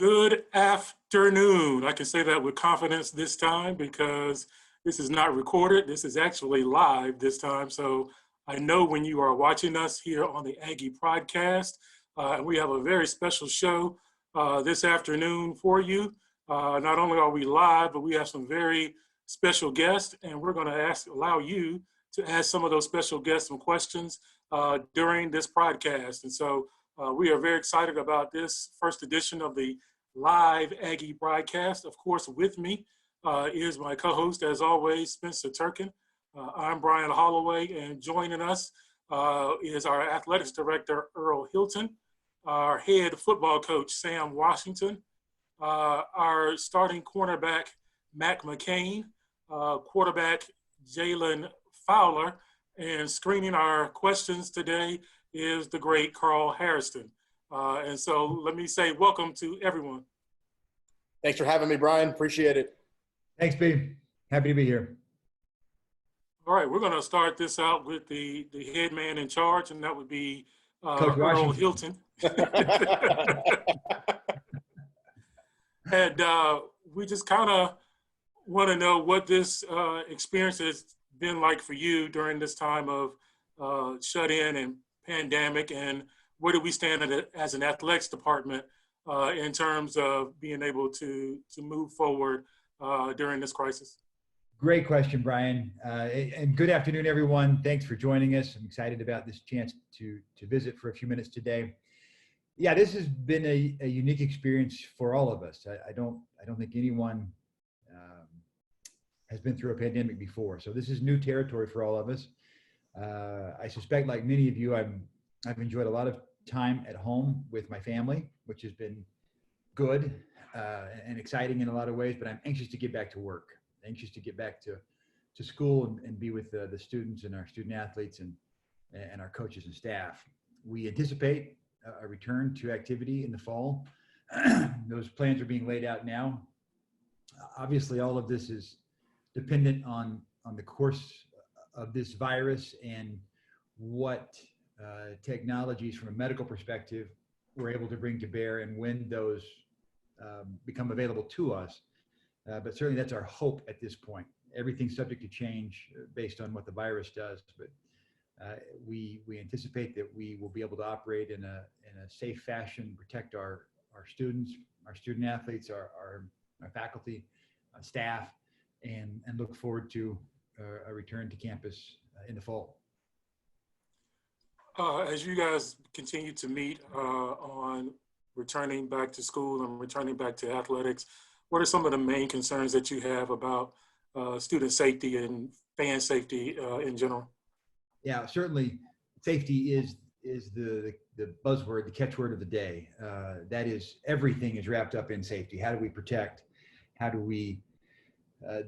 Good afternoon. I can say that with confidence this time because this is not recorded. This is actually live this time. So I know when you are watching us here on the Aggie Pridecast, and we have a very special show this afternoon for you. Not only are we live, but we have some very special guests, and we're going to allow you to ask some of those special guests some questions during this podcast. And so we are very excited about this first edition of the live Aggie broadcast. Of course, with me is my co-host, as always, Spencer Turkin. I'm Brian Holloway, and joining us is our athletics director, Earl Hilton, our head football coach, Sam Washington, our starting cornerback, Mac McCain, quarterback, Jalen Fowler, and screening our questions today is the great Carl Harrison. And so let me say welcome to everyone. Thanks for having me, Brian. Appreciate it. Thanks, B. Happy to be here. All right, we're going to start this out with the head man in charge, and that would be Earl Hilton. And we just kind of want to know what this experience has been like for you during this time of shut-in and pandemic, and where do we stand as an athletics department in terms of being able to move forward during this crisis? Great question, Brian. And good afternoon, everyone. Thanks for joining us. I'm excited about this chance to visit for a few minutes today. Yeah, this has been a unique experience for all of us. I don't think anyone has been through a pandemic before. So this is new territory for all of us. I suspect, like many of you, I've enjoyed a lot of time at home with my family, which has been good and exciting in a lot of ways, but I'm anxious to get back to work, anxious to get back to school and be with the students and our student athletes and our coaches and staff. We anticipate a return to activity in the fall. Those plans are being laid out now. Obviously, all of this is dependent on the course of this virus and what technologies from a medical perspective we're able to bring to bear and when those become available to us. But certainly that's our hope at this point. Everything's subject to change based on what the virus does, but we anticipate that we will be able to operate in a safe fashion, protect our students, our student athletes, our faculty, staff, and look forward to a return to campus in the fall. As you guys continue to meet on returning back to school and returning back to athletics, what are some of the main concerns that you have about student safety and fan safety in general? Yeah, certainly safety is the buzzword, the catchword of the day. That is, everything is wrapped up in safety. How do we protect? How do we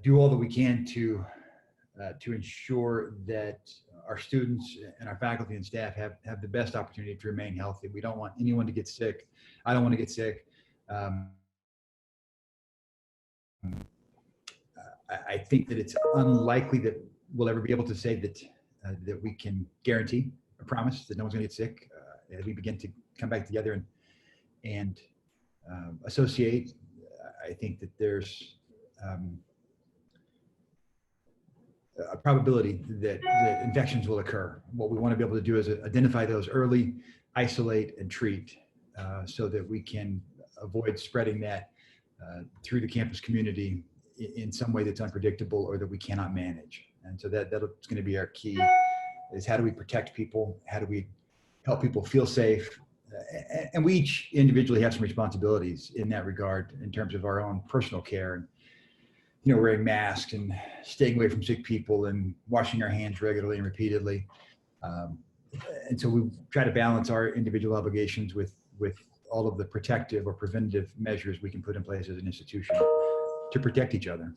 do all that we can to ensure that our students and our faculty and staff have the best opportunity to remain healthy? We don't want anyone to get sick. I don't want to get sick. I think that it's unlikely that we'll ever be able to say that we can guarantee or promise that no one's going to get sick as we begin to come back together and associate. I think that there's a probability that infections will occur. What we want to be able to do is identify those early, isolate, and treat so that we can avoid spreading that through the campus community in some way that's unpredictable or that we cannot manage. And so that's going to be our key, is how do we protect people? How do we help people feel safe? And we each individually have some responsibilities in that regard in terms of our own personal care and, wearing masks and staying away from sick people and washing our hands regularly and repeatedly. And so we try to balance our individual obligations with all of the protective or preventative measures we can put in place as an institution to protect each other.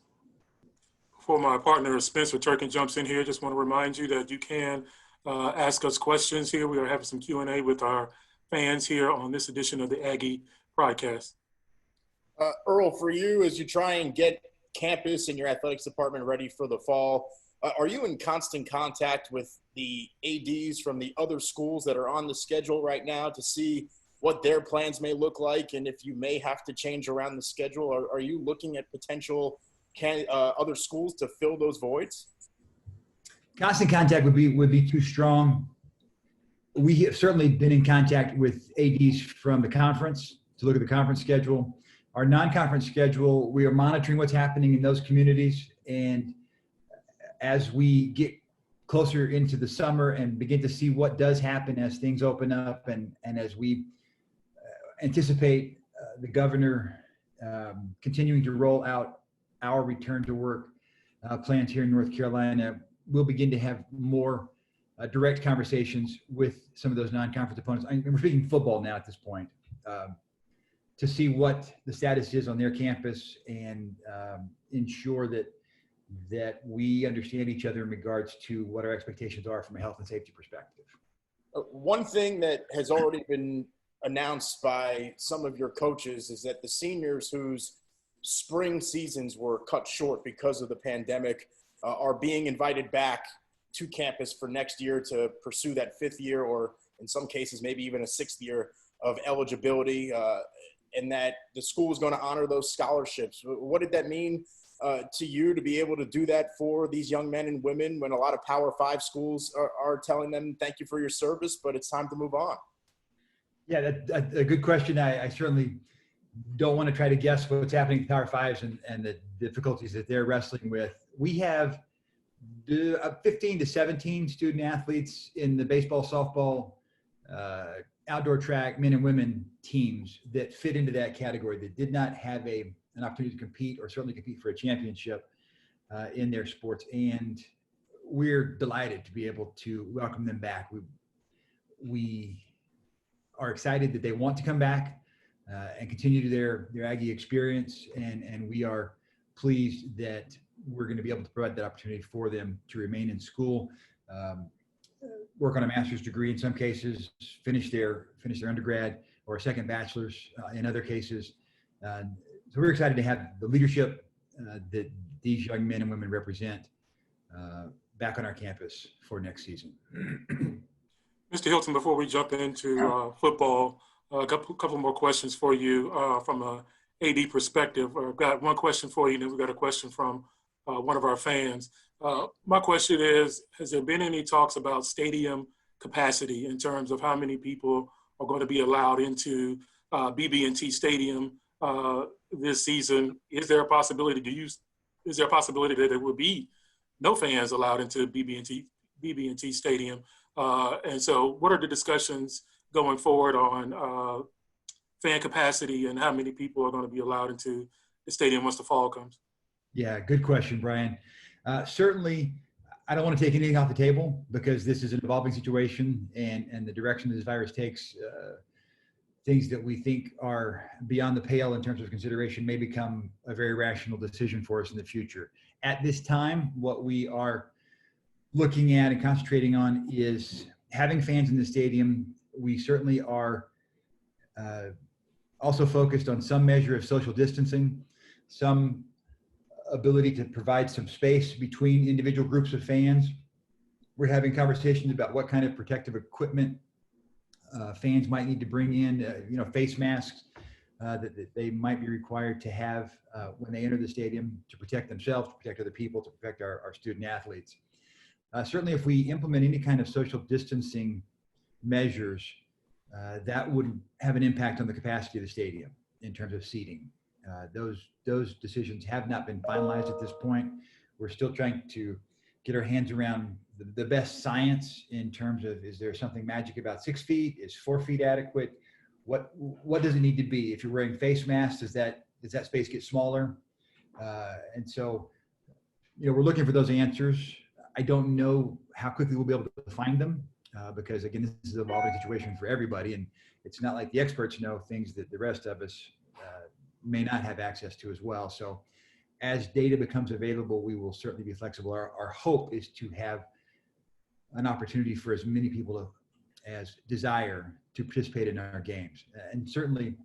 Before my partner Spencer Turkin jumps in here, just want to remind you that you can ask us questions here. We are having some Q&A with our fans here on this edition of the Aggie Pridecast. Earl, for you, as you try and get campus and your athletics department ready for the fall, are you in constant contact with the ADs from the other schools that are on the schedule right now to see what their plans may look like, and if you may have to change around the schedule? Are you looking at potential other schools to fill those voids? Constant contact would be too strong. We have certainly been in contact with ADs from the conference to look at the conference schedule. Our non-conference schedule, we are monitoring what's happening in those communities. And as we get closer into the summer and begin to see what does happen as things open up, and as we anticipate the governor continuing to roll out our return to work plans here in North Carolina, we'll begin to have more direct conversations with some of those non-conference opponents. We're speaking football now at this point, to see what the status is on their campus and ensure that we understand each other in regards to what our expectations are from a health and safety perspective. One thing that has already been announced by some of your coaches is that the seniors whose spring seasons were cut short because of the pandemic are being invited back to campus for next year to pursue that fifth year, or in some cases, maybe even a sixth year of eligibility, and that the school is going to honor those scholarships. What did that mean to you to be able to do that for these young men and women when a lot of Power 5 schools are telling them, thank you for your service, but it's time to move on? Yeah, that's a good question. I certainly don't want to try to guess what's happening to Power 5s and the difficulties that they're wrestling with. We have 15 to 17 student athletes in the baseball, softball, outdoor track, men and women teams that fit into that category, that did not have an opportunity to compete, or certainly compete for a championship in their sports. And we're delighted to be able to welcome them back. We are excited that they want to come back and continue their Aggie experience. And we are pleased that we're going to be able to provide that opportunity for them to remain in school, work on a master's degree in some cases, finish their undergrad, or a second bachelor's in other cases. So we're excited to have the leadership that these young men and women represent back on our campus for next season. Mr. Hilton, before we jump into football, a couple more questions for you from a AD perspective. I've got one question for you, and then we've got a question from one of our fans. My question is, has there been any talks about stadium capacity in terms of how many people are going to be allowed into BB&T Stadium this season? Is there a possibility that there will be no fans allowed into BB&T Stadium? And so what are the discussions going forward on fan capacity and how many people are going to be allowed into the stadium once the fall comes? Yeah, good question, Brian. Certainly, I don't want to take anything off the table, because this is an evolving situation, and the direction this virus takes, things that we think are beyond the pale in terms of consideration may become a very rational decision for us in the future. At this time, what we are looking at and concentrating on is having fans in the stadium. We certainly are also focused on some measure of social distancing, some ability to provide some space between individual groups of fans. We're having conversations about what kind of protective equipment fans might need to bring in, face masks that they might be required to have when they enter the stadium, to protect themselves, to protect other people, to protect our student athletes. Certainly, if we implement any kind of social distancing measures, that would have an impact on the capacity of the stadium in terms of seating. Those decisions have not been finalized at this point. We're still trying to get our hands around the best science in terms of, is there something magic about 6 feet? Is 4 feet adequate? What does it need to be? If you're wearing face masks, does that space get smaller? And so, we're looking for those answers. I don't know how quickly we'll be able to find them because, again, this is an evolving situation for everybody, and it's not like the experts know things that the rest of us may not have access to as well. So as data becomes available, we will certainly be flexible. Our hope is to have an opportunity for as many people as desire to participate in our games. And certainly,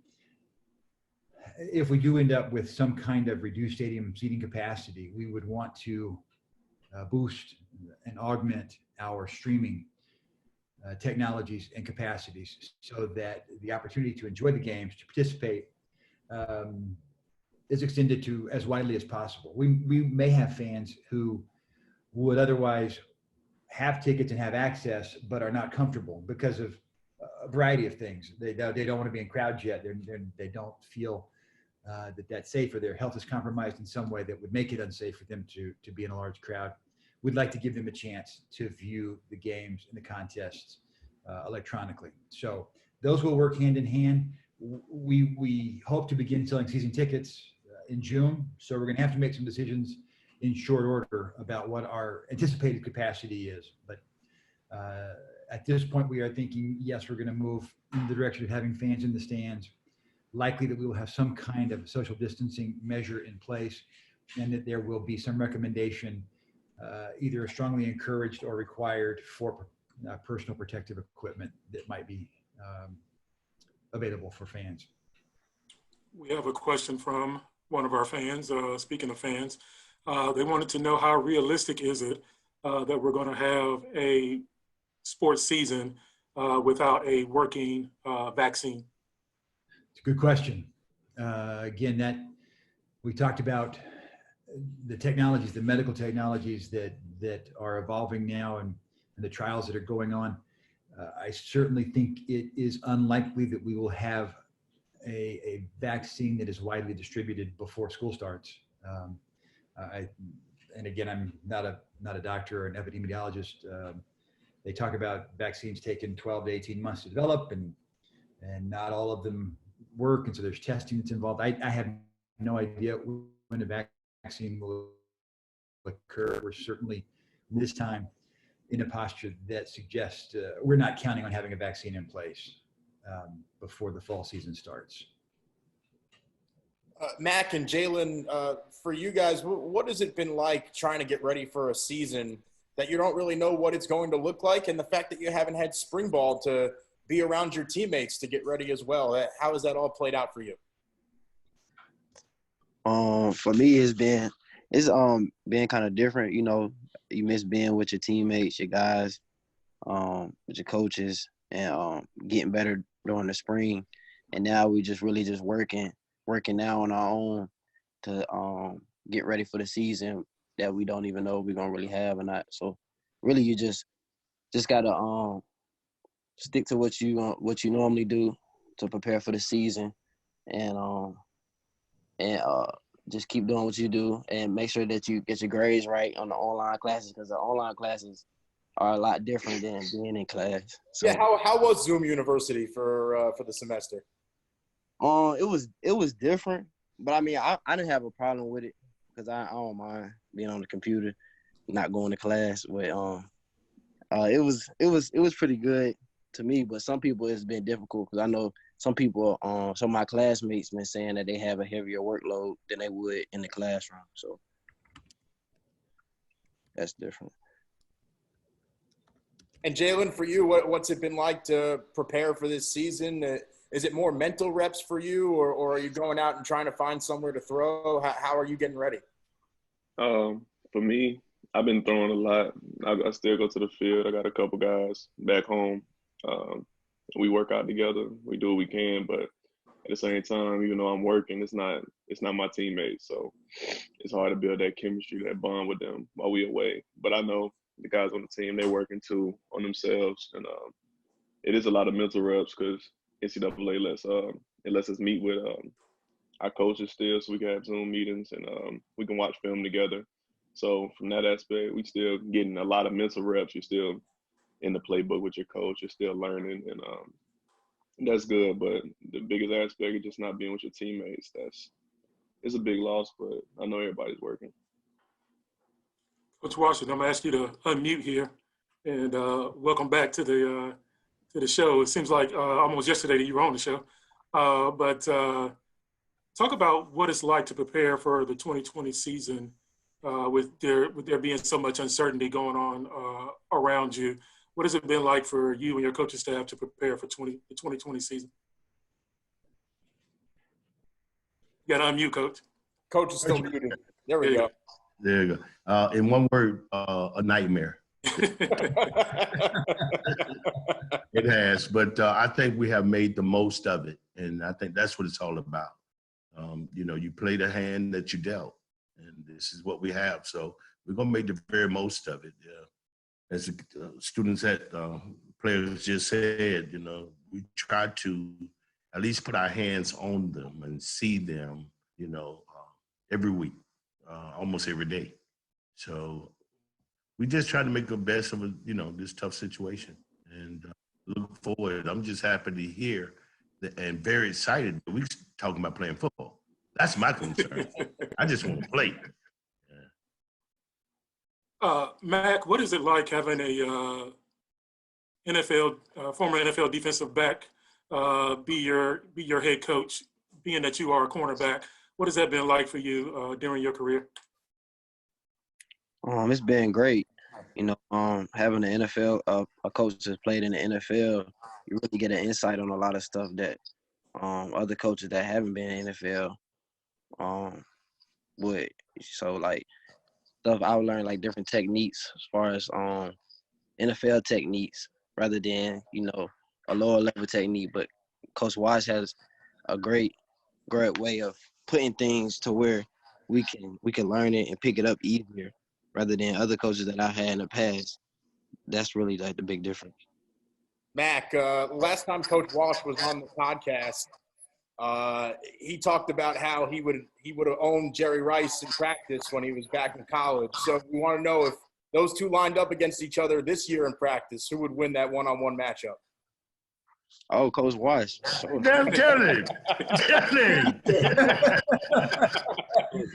if we do end up with some kind of reduced stadium seating capacity, we would want to boost and augment our streaming technologies and capacities so that the opportunity to enjoy the games, to participate, is extended to as widely as possible. We may have fans who would otherwise have tickets and have access, but are not comfortable because of a variety of things. They don't want to be in crowds yet. They don't feel that's safe, or their health is compromised in some way that would make it unsafe for them to be in a large crowd. We'd like to give them a chance to view the games and the contests electronically. So those will work hand in hand. We hope to begin selling season tickets in June. So we're going to have to make some decisions in short order about what our anticipated capacity is. But at this point, we are thinking, yes, we're going to move in the direction of having fans in the stands, likely that we will have some kind of social distancing measure in place, and that there will be some recommendation, either strongly encouraged or required, for personal protective equipment that might be available for fans. We have a question from one of our fans. Speaking of fans, they wanted to know, how realistic is it that we're going to have a sports season without a working vaccine? It's a good question. Again, that we talked about the technologies, the medical technologies that are evolving now, and the trials that are going on. I certainly think it is unlikely that we will have a vaccine that is widely distributed before school starts. And again, I'm not a doctor or an epidemiologist. They talk about vaccines taking 12 to 18 months to develop, and not all of them work, and so there's testing that's involved. I have no idea when a vaccine will occur. We're certainly this time in a posture that suggests we're not counting on having a vaccine in place before the fall season starts. Mac and Jalen, for you guys, what has it been like trying to get ready for a season that you don't really know what it's going to look like, and the fact that you haven't had spring ball to be around your teammates to get ready as well? How has that all played out for you? For me, it's been kind of different. You know, you miss being with your teammates, your guys, with your coaches, and getting better during the spring. And now we just really just working now on our own to get ready for the season that we don't even know if we're gonna really have or not. So really, you just gotta stick to what you normally do to prepare for the season, and just keep doing what you do, and make sure that you get your grades right on the online classes, because the online classes are a lot different than being in class. So, yeah, how was Zoom University for the semester? It was different, but I mean, I didn't have a problem with it, because I don't mind being on the computer, not going to class. But it was pretty good to me. But some people, it's been difficult, because I know some people, some of my classmates been saying that they have a heavier workload than they would in the classroom. So that's different. And Jalen, for you, what's it been like to prepare for this season? Is it more mental reps for you, or are you going out and trying to find somewhere to throw? How are you getting ready? For me, I've been throwing a lot. I still go to the field. I got a couple guys back home. We work out together. We do what we can, but at the same time, even though I'm working, it's not my teammates. So it's hard to build that chemistry, that bond with them while we away. But I know the guys on the team, they're working too on themselves, and it is a lot of mental reps, because NCAA lets us meet with our coaches still, so we can have Zoom meetings, and we can watch film together. So from that aspect, we still getting a lot of mental reps. You're still in the playbook with your coach. You're still learning, and that's good. But the biggest aspect is just not being with your teammates. It's a big loss, but I know everybody's working. Coach Washington, I'm gonna ask you to unmute here, and welcome back to the show. It seems like almost yesterday that you were on the show, but talk about what it's like to prepare for the 2020 season with there being so much uncertainty going on around you. What has it been like for you and your coaching staff to prepare for the 2020 season? You got to unmute, Coach. Coach is still muted. There we go. There you go. In one word, a nightmare. It has, but I think we have made the most of it, and I think that's what it's all about. You play the hand that you dealt, and this is what we have. So we're gonna make the very most of it. As the students at players just said, we try to at least put our hands on them and see them, every week, almost every day. So we just try to make the best of this tough situation, and look forward. I'm just happy to hear and very excited that we're talking about playing football. That's my concern. I just want to play. Mac, what is it like having a former NFL defensive back be your head coach, being that you are a cornerback? What has that been like for you during your career? It's been great. Having an NFL, a coach that's played in the NFL, you really get an insight on a lot of stuff that other coaches that haven't been in the NFL would. So, like, stuff I've learned, like different techniques as far as NFL techniques rather than, a lower level technique. But Coach Wash has a great way of putting things to where we can learn it and pick it up easier rather than other coaches that I had in the past. That's really like the big difference. Mac, last time Coach Walsh was on the podcast, he talked about how he would have owned Jerry Rice in practice when he was back in college. So we want to know if those two lined up against each other this year in practice, who would win that one-on-one matchup? Oh, Coach Wash. Sure. Damn, tell him.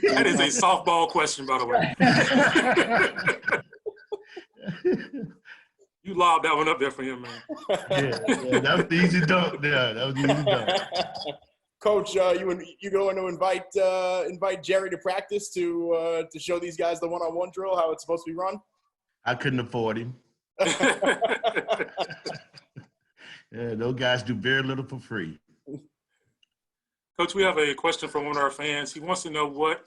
That is a softball question, by the way. You lobbed that one up there for him, man. Yeah, that was the easy dunk there. That was the easy dunk. Coach, you going to invite Jerry to practice to show these guys the one-on-one drill, how it's supposed to be run? I couldn't afford him. Yeah, those guys do very little for free. Coach, we have a question from one of our fans. He wants to know what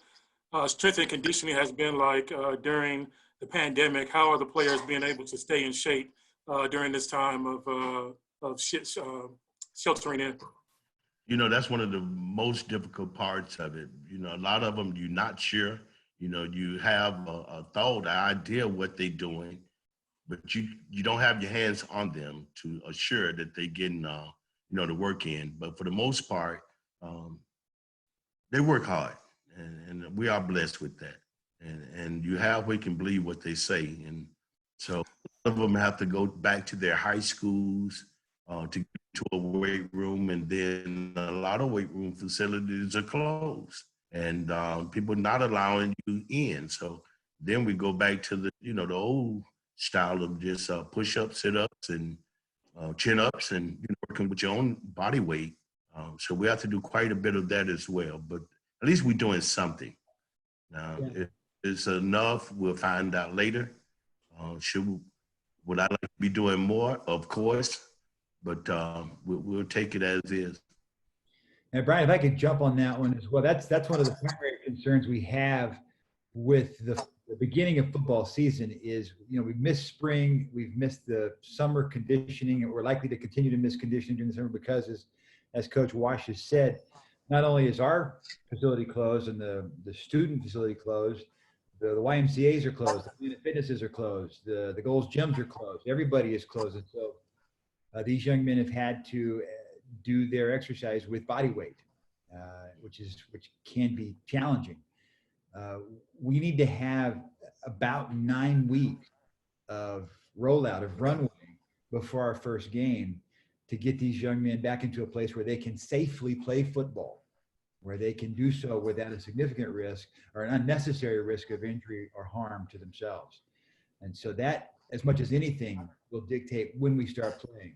strength and conditioning has been like during the pandemic. How are the players being able to stay in shape during this time of sheltering in? That's one of the most difficult parts of it. A lot of them you're not sure. You have a thought, an idea of what they're doing, but you don't have your hands on them to assure that they're getting the work in. But for the most part, they work hard, and we are blessed with that. And you halfway can believe what they say. And so some of them have to go back to their high schools to get to a weight room, and then a lot of weight room facilities are closed, and people not allowing you in. So then we go back to the old style of just push-ups, sit-ups, and chin-ups, and working with your own body weight. So we have to do quite a bit of that as well. But at least we're doing something. If it's enough, we'll find out later. Would I like to be doing more? Of course. But we'll take it as is. And Brian, if I could jump on that one as well, that's one of the primary concerns we have with the beginning of football season is, we've missed spring, we've missed the summer conditioning, and we're likely to continue to miss conditioning during the summer because, as Coach Wash has said, not only is our facility closed and the student facility closed, the YMCAs are closed, the Planet Fitnesses are closed, the Gold's Gyms are closed, everybody is closed. And so these young men have had to do their exercise with body weight, which can be challenging. We need to have about 9 weeks of rollout of runway before our first game to get these young men back into a place where they can safely play football, where they can do so without a significant risk or an unnecessary risk of injury or harm to themselves. And so that, as much as anything, will dictate when we start playing,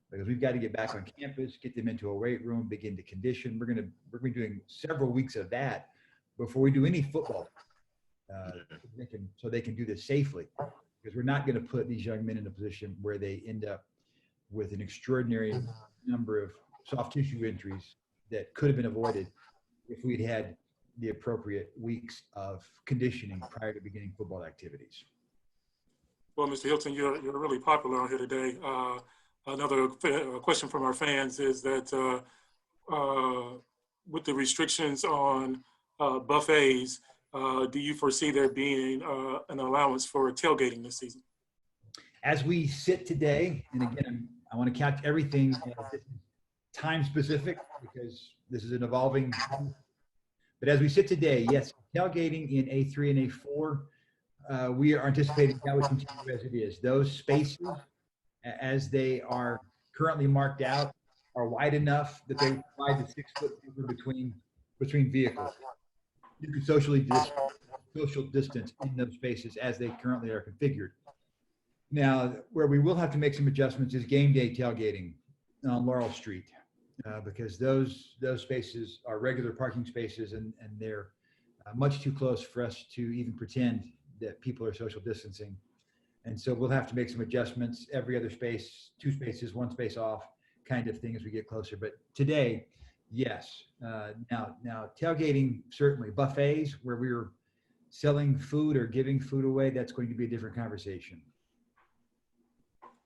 because we've got to get back on campus, get them into a weight room, begin to condition. We're going to be doing several weeks of that before we do any football, so they can do this safely, because we're not going to put these young men in a position where they end up with an extraordinary number of soft tissue injuries that could have been avoided if we'd had the appropriate weeks of conditioning prior to beginning football activities. Well, Mr. Hilton, you're really popular on here today. another question from our fans is that with the restrictions on buffets, do you foresee there being an allowance for tailgating this season? As we sit today, and again, I want to catch everything time specific because this is an evolving. But as we sit today, yes, tailgating in A3 and A4, we are anticipating that would continue as it is. Those spaces, as they are currently marked out, are wide enough that they provide the 6 foot between vehicles. You can social distance in those spaces as they currently are configured. Now, where we will have to make some adjustments is game day tailgating on Laurel Street, because those spaces are regular parking spaces and they're much too close for us to even pretend that people are social distancing. And so we'll have to make some adjustments, every other space, 2 spaces, 1 space off kind of thing as we get closer. But today, yes. Now tailgating, certainly buffets where we're selling food or giving food away, that's going to be a different conversation.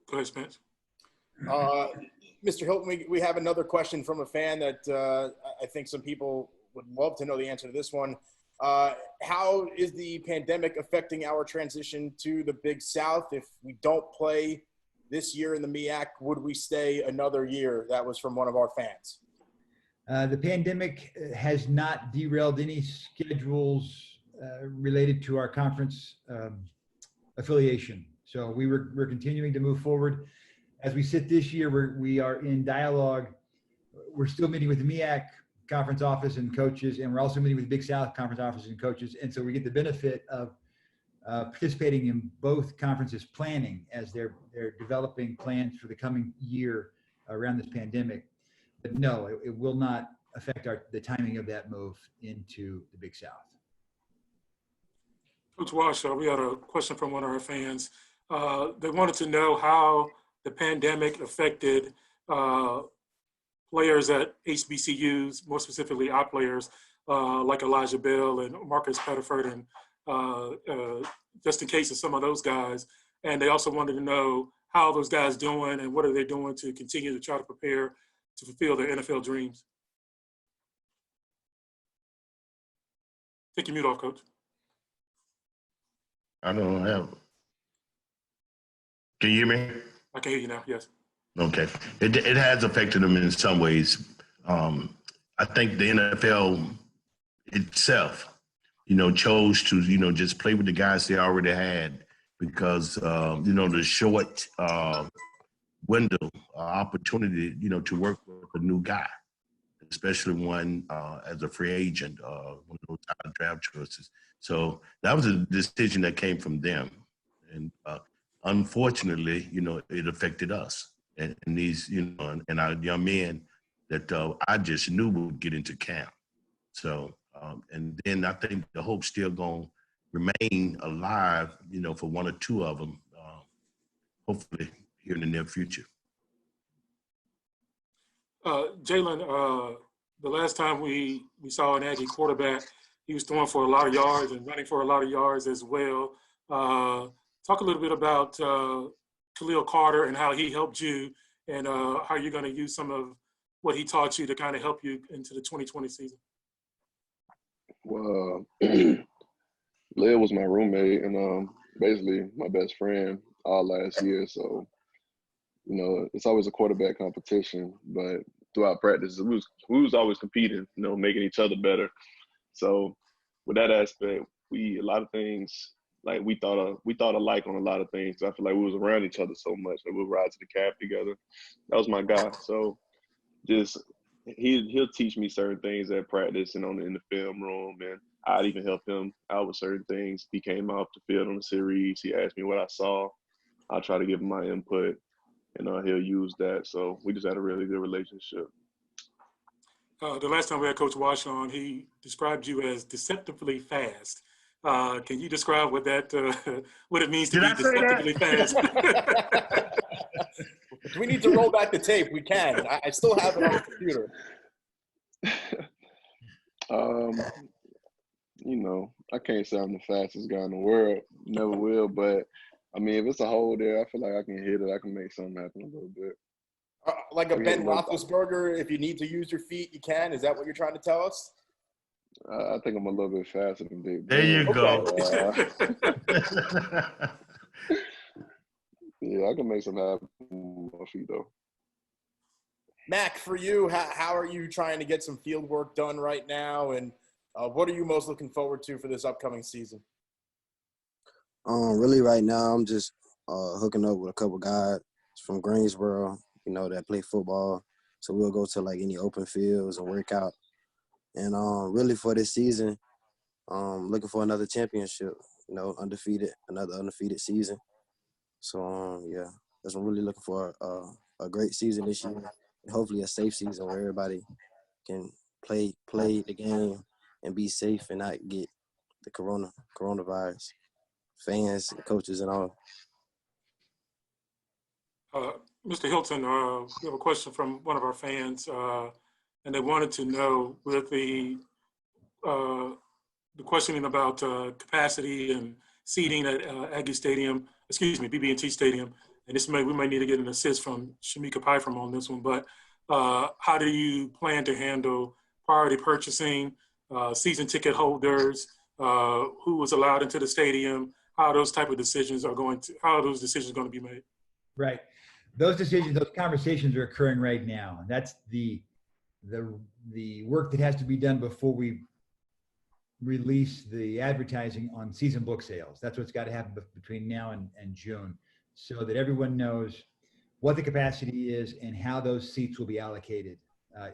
Go ahead, Spence. Mr. Hilton, we have another question from a fan that I think some people would love to know the answer to this one. How is the pandemic affecting our transition to the Big South? If we don't play this year in the MEAC, would we stay another year? That was from one of our fans. The pandemic has not derailed any schedules related to our conference affiliation. So we're continuing to move forward. As we sit this year, we are in dialogue. We're still meeting with the MEAC conference office and coaches, and we're also meeting with Big South conference office and coaches. And so we get the benefit of participating in both conferences planning as they're developing plans for the coming year around this pandemic. But no, it will not affect the timing of that move into the Big South. Coach Walsh, we had a question from one of our fans. They wanted to know how the pandemic affected players at HBCUs, more specifically our players like Elijah Bell and Marcus Pettiford and just in case of some of those guys. And they also wanted to know how those guys doing and what are they doing to continue to try to prepare to fulfill their NFL dreams. Take your mute off, Coach. I don't have. Can you hear me? I can hear you now, yes. Okay. It has affected them in some ways. I think the NFL itself, chose to, just play with the guys they already had because, the short window opportunity, to work with a new guy, especially one as a free agent, one of those top draft choices. So that was a decision that came from them. And unfortunately, it affected us and these, and our young men that I just knew would get into camp. So, and then I think the hope's still going to remain alive, for 1 or 2 of them, hopefully here in the near future. Jalen, the last time we saw an Aggie quarterback, he was throwing for a lot of yards and running for a lot of yards as well. Talk a little bit about Khalil Carter and how he helped you and how you're going to use some of what he taught you to kind of help you into the 2020 season. Well, Lil was my roommate and basically my best friend all last year. So, it's always a quarterback competition, but throughout practice, we was always competing, making each other better. So with that aspect, a lot of things, like we thought alike on a lot of things. I feel like we was around each other so much that we'll ride to the cab together. That was my guy. So just he'll teach me certain things at practice and in the film room, and I'd even help him out with certain things. He came off the field on the series. He asked me what I saw. I'll try to give him my input, and he'll use that. So we just had a really good relationship. The last time we had Coach Walsh on, he described you as deceptively fast. Can you describe what it means to be deceptively fast? If we need to roll back the tape, we can. I still have it on the computer. I can't say I'm the fastest guy in the world. Never will, but I mean, if it's a hole there, I feel like I can hit it. I can make something happen a little bit. Like a I get Ben a little- Roethlisberger, if you need to use your feet, you can. Is that what you're trying to tell us? I think I'm a little bit faster than Big There Ben. you go. Yeah, I can make something happen with my feet, though. Mac, for you, how are you trying to get some field work done right now? And what are you most looking forward to for this upcoming season? Really right now I'm just hooking up with a couple guys from Greensboro, that play football. So we'll go to like any open fields and work out. And really for this season, looking for another championship, another undefeated season. So yeah, that's what I'm really looking for, a great season this year. And hopefully a safe season where everybody can play the game and be safe and not get the coronavirus. Fans, coaches, and all. Mr. Hilton, we have a question from one of our fans, and they wanted to know with the questioning about capacity and seating at BB&T Stadium, and we might need to get an assist from Shamika Pyfrom on this one, but how do you plan to handle priority purchasing, season ticket holders, who was allowed into the stadium, how those decisions are going to be made? Right. Those decisions, those conversations are occurring right now. That's the work that has to be done before we release the advertising on season book sales. That's what's got to happen between now and June, so that everyone knows what the capacity is and how those seats will be allocated.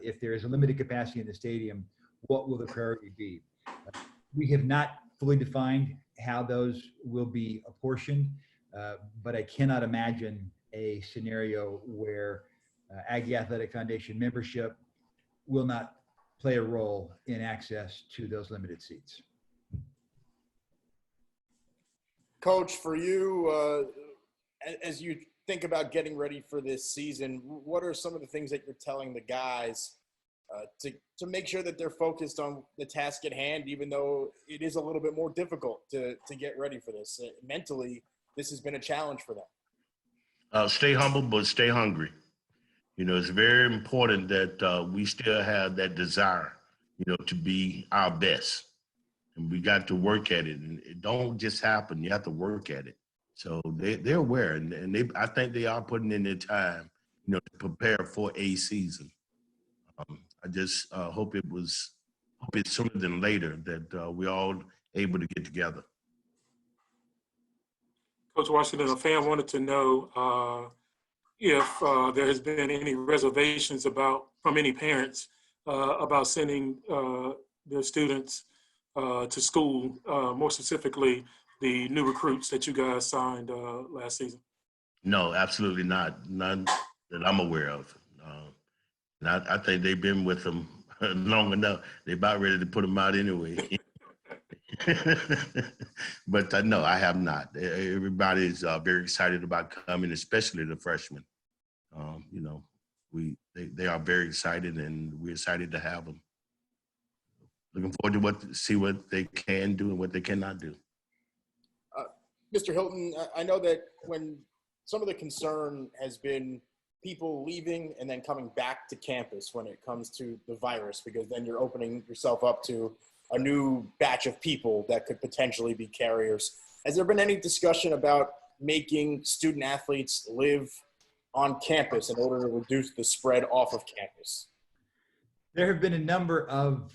If there is a limited capacity in the stadium, what will the priority be? We have not fully defined how those will be apportioned, but I cannot imagine a scenario where Aggie Athletic Foundation membership will not play a role in access to those limited seats. Coach, for you, as you think about getting ready for this season, what are some of the things that you're telling the guys to make sure that they're focused on the task at hand, even though it is a little bit more difficult to get ready for this? Mentally, this has been a challenge for them. Stay humble, but stay hungry. It's very important that we still have that desire, to be our best. And we got to work at it. And it don't just happen. You have to work at it. So they're aware. And I think they are putting in their time, to prepare for a season. I just hope it's sooner than later that we're all able to get together. Coach Washington, a fan wanted to know if there has been any reservations from any parents about sending their students to school, more specifically the new recruits that you guys signed last season. No, absolutely not. None that I'm aware of. And I think they've been with them long enough. They're about ready to put them out anyway. But no, I have not. Everybody is very excited about coming, especially the freshmen. They are very excited, and we're excited to have them. Looking forward to see what they can do and what they cannot do. Mr. Hilton, I know that when some of the concern has been people leaving and then coming back to campus when it comes to the virus, because then you're opening yourself up to a new batch of people that could potentially be carriers. Has there been any discussion about making student athletes live on campus in order to reduce the spread off of campus? There have been a number of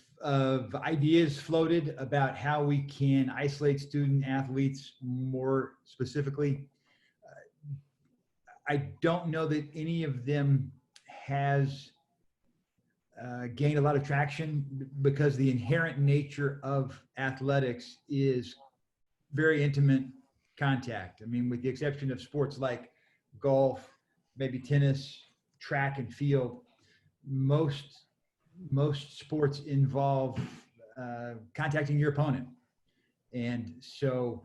ideas floated about how we can isolate student athletes more specifically. I don't know that any of them has gained a lot of traction, because the inherent nature of athletics is very intimate contact. I mean, with the exception of sports like golf, maybe tennis, track and field, most sports involve contacting your opponent. And so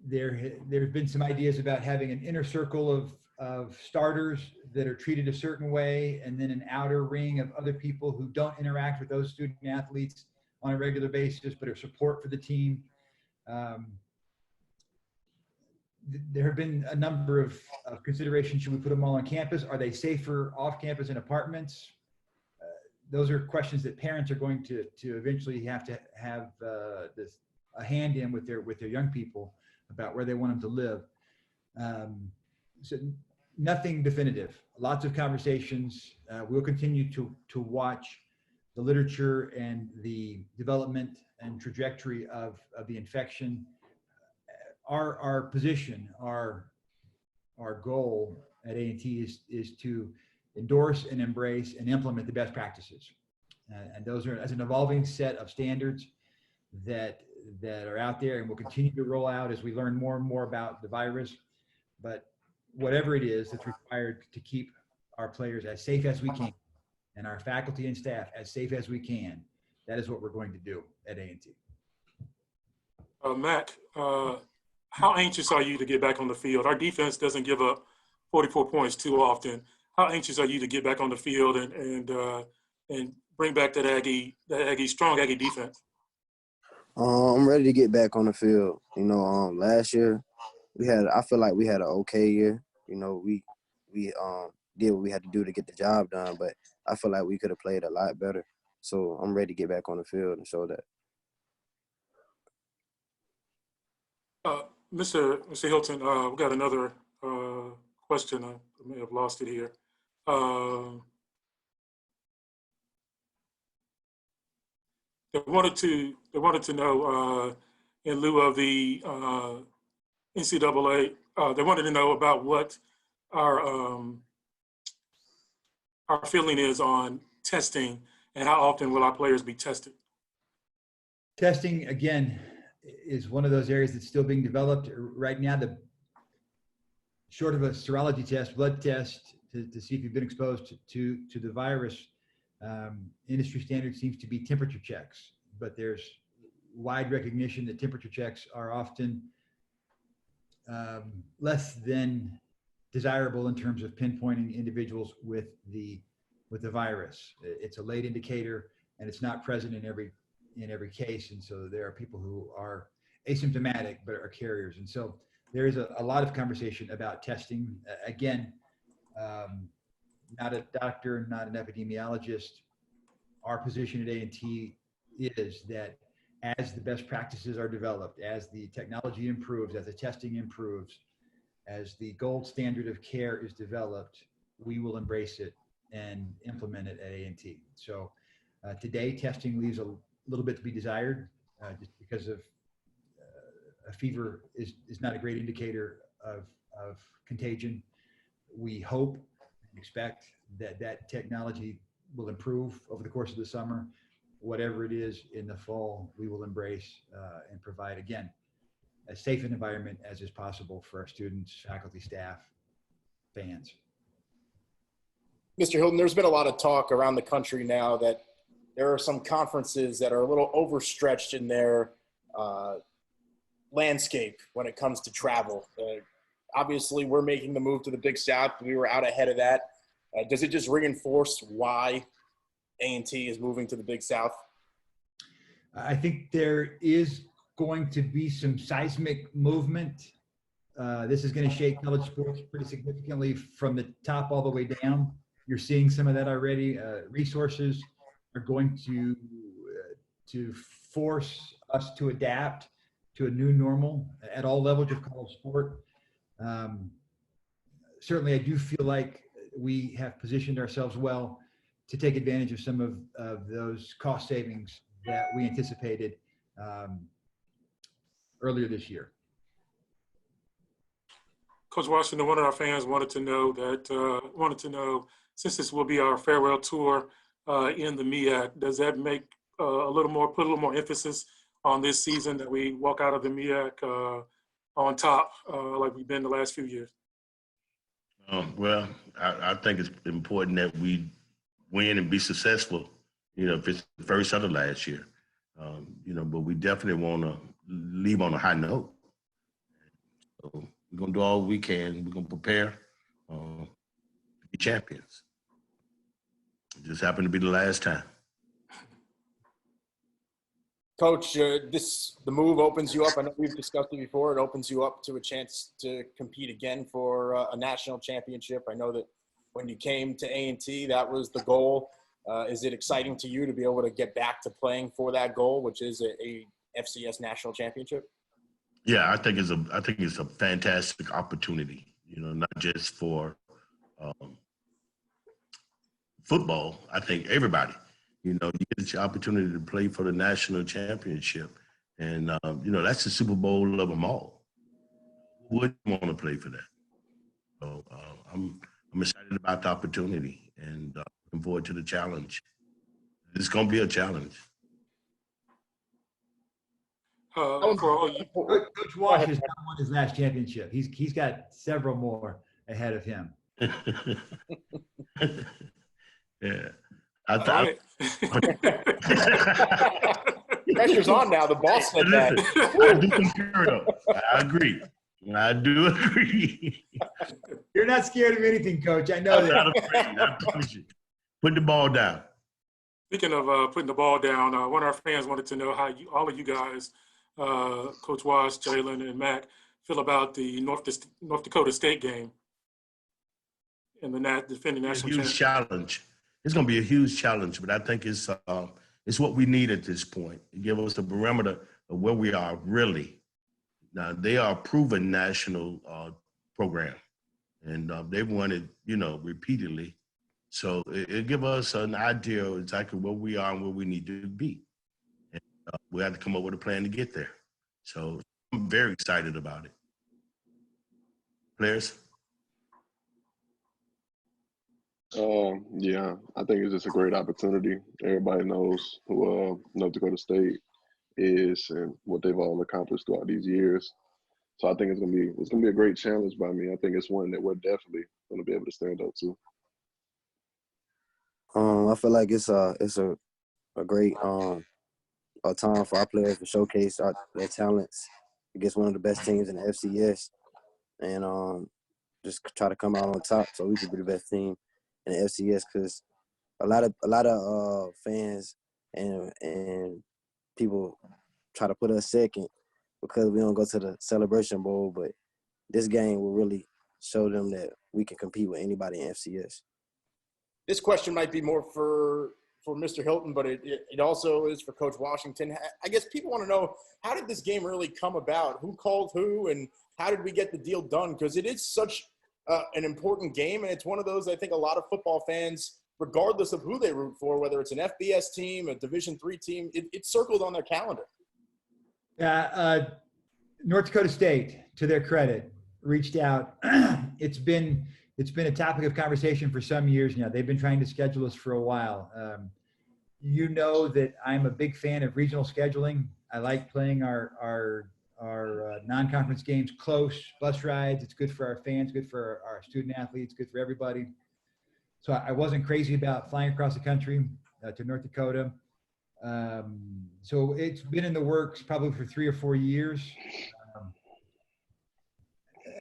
there's been some ideas about having an inner circle of starters that are treated a certain way, and then an outer ring of other people who don't interact with those student athletes on a regular basis, but are support for the team. there have been a number of considerations. Should we put them all on campus? Are they safer off campus in apartments? Those are questions that parents are going to eventually have to have a hand in with their young people about where they want them to live. So nothing definitive. Lots of conversations. We'll continue to watch the literature and the development and trajectory of the infection. Our position, our goal at A&T is to endorse and embrace and implement the best practices. And those are as an evolving set of standards that are out there and will continue to roll out as we learn more and more about the virus. But whatever it is that's required to keep our players as safe as we can and our faculty and staff as safe as we can, that is what we're going to do at A&T. Mac, how anxious are you to get back on the field? Our defense doesn't give up 44 points too often. How anxious are you to get back on the field and bring back that strong Aggie defense? I'm ready to get back on the field. You know, last year I feel like we had an okay year. You know, we did what we had to do to get the job done, but I feel like we could have played a lot better. So I'm ready to get back on the field and show that. Mr. Hilton, we got another question. I may have lost it here. They wanted to know, in lieu of the NCAA, they wanted to know about what our feeling is on testing and how often will our players be tested. Testing, again, is one of those areas that's still being developed. Right now, short of a serology test, blood test to see if you've been exposed to the virus, industry standard seems to be temperature checks, but there's wide recognition that temperature checks are often less than desirable in terms of pinpointing individuals with the virus. It's a late indicator, and it's not present in every case, and so there are people who are asymptomatic but are carriers, and so there is a lot of conversation about testing. Again, not a doctor, not an epidemiologist. Our position at A&T is that as the best practices are developed, as the technology improves, as the testing improves, as the gold standard of care is developed, we will embrace it and implement it at A&T. So today, testing leaves a little bit to be desired, just because of a fever is not a great indicator of contagion. We hope and expect that technology will improve over the course of the summer. Whatever it is in the fall, we will embrace and provide, again, as safe an environment as is possible for our students, faculty, staff, fans. Mr. Hilton, there's been a lot of talk around the country now that there are some conferences that are a little overstretched in their landscape when it comes to travel. Obviously, we're making the move to the Big South. We were out ahead of that. Does it just reinforce why A&T is moving to the Big South? I think there is going to be some seismic movement. This is going to shake college sports pretty significantly from the top all the way down. You're seeing some of that already. Resources are going to force us to adapt to a new normal at all levels of college sport. Certainly, I do feel like we have positioned ourselves well to take advantage of some of those cost savings that we anticipated earlier this year. Coach Washington, one of our fans wanted to know since this will be our farewell tour in the MEAC, does that make put a little more emphasis on this season that we walk out of the MEAC on top like we've been the last few years? Well, I think it's important that we win and be successful, if it's the first of the last year, but we definitely want to leave on a high note. So we're going to do all we can. We're going to prepare to be champions. It just happened to be the last time. Coach, the move opens you up. I know we've discussed it before. It opens you up to a chance to compete again for a national championship. I know that when you came to A&T, that was the goal. Is it exciting to you to be able to get back to playing for that goal, which is a FCS national championship? Yeah, I think it's a fantastic opportunity. Not just for football. I think everybody. You get the opportunity to play for the national championship, and that's the Super Bowl of them all. Who wouldn't want to play for that? So I'm excited about the opportunity and looking forward to the challenge. It's going to be a challenge. For all you, Coach Wash has not won his last championship. He's got several more ahead of him. Yeah. all right. Pressure's on now. The boss said that. I do concur, though. I agree. I do agree. You're not scared of anything, Coach. I know I'm that. not afraid. I promise you. Put the ball down. Speaking of putting the ball down, one of our fans wanted to know how all of you guys, Coach Wash, Jalen, and Mac, feel about the North Dakota State game and the defending national Huge challenge. It's going to be a huge challenge, but I think it's what we need at this point. Give us the barometer of where we are really. Now, they are a proven national program, and they've won it, repeatedly. So it give us an idea of exactly where we are and where we need to be. And we have to come up with a plan to get there. So I'm very excited about it. Players? Yeah, I think it's just a great opportunity. Everybody knows who North Dakota State is and what they've all accomplished throughout these years. So I think it's gonna be a great challenge by me. I think it's one that we're definitely gonna be able to stand up to. I feel like it's a great a time for our players to showcase their talents against one of the best teams in the FCS, and just try to come out on top so we can be the best team in the FCS. Because a lot of fans and people try to put us second because we don't go to the Celebration Bowl, but this game will really show them that we can compete with anybody in FCS. This question might be more for Mr. Hilton, but it also is for Coach Washington. I guess people want to know, how did this game really come about? Who called who, and how did we get the deal done? Because it is such an important game, and it's one of those, I think, a lot of football fans, regardless of who they root for, whether it's an FBS team, a Division III team, it's circled on their calendar. Yeah, North Dakota State, to their credit, reached out. It's been a topic of conversation for some years now. They've been trying to schedule us for a while. You know that I'm a big fan of regional scheduling. I like playing our non-conference games close, bus rides. It's good for our fans, good for our student athletes, good for everybody. So I wasn't crazy about flying across the country to North Dakota. So it's been in the works probably for 3 or 4 years.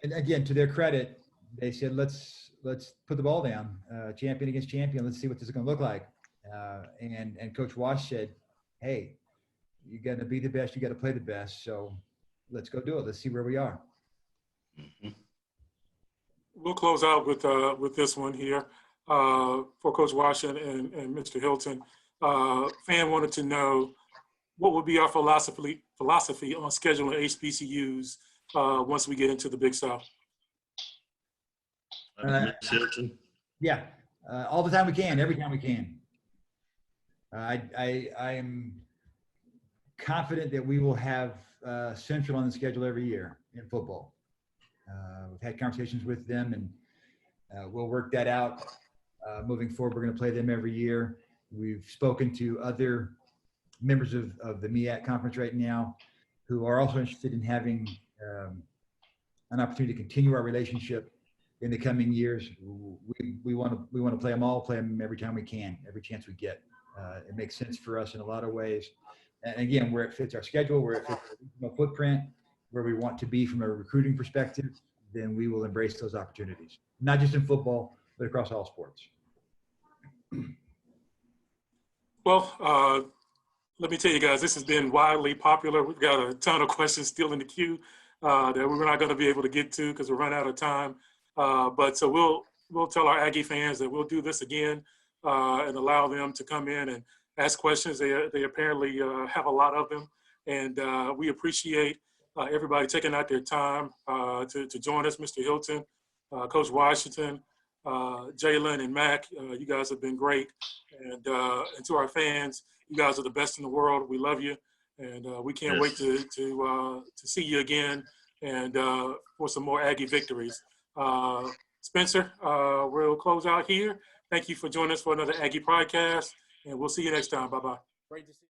And again, to their credit, they said, let's put the ball down, champion against champion. Let's see what this is going to look like. And Coach Wash said, hey, you got to be the best. You got to play the best. So let's go do it. Let's see where we are. Mm-hmm. We'll close out with this one here for Coach Washington and Mr. Hilton. Fan wanted to know what would be our philosophy on scheduling HBCUs once we get into the Big South. Hilton? Yeah, all the time we can, every time we can. I am confident that we will have Central on the schedule every year in football. We've had conversations with them, and we'll work that out. Moving forward, we're going to play them every year. We've spoken to other members of the MEAC conference right now who are also interested in having an opportunity to continue our relationship in the coming years. We want to play them all, play them every time we can, every chance we get. It makes sense for us in a lot of ways. And again, where it fits our schedule, where it fits our regional footprint, where we want to be from a recruiting perspective, then we will embrace those opportunities, not just in football, but across all sports. Well, let me tell you guys, this has been wildly popular. We've got a ton of questions still in the queue that we're not going to be able to get to because we're running out of time. But so we'll tell our Aggie fans that we'll do this again and allow them to come in and ask questions. They apparently have a lot of them, and we appreciate everybody taking out their time to join us. Mr. Hilton, Coach Washington, Jalen, and Mac, you guys have been great. And to our fans, you guys are the best in the world. We love you, and we can't wait to see you again and for some more Aggie victories. Spencer, we'll close out here. Thank you for joining us for another Aggie Pridecast, and we'll see you next time. Bye-bye. Great to see you.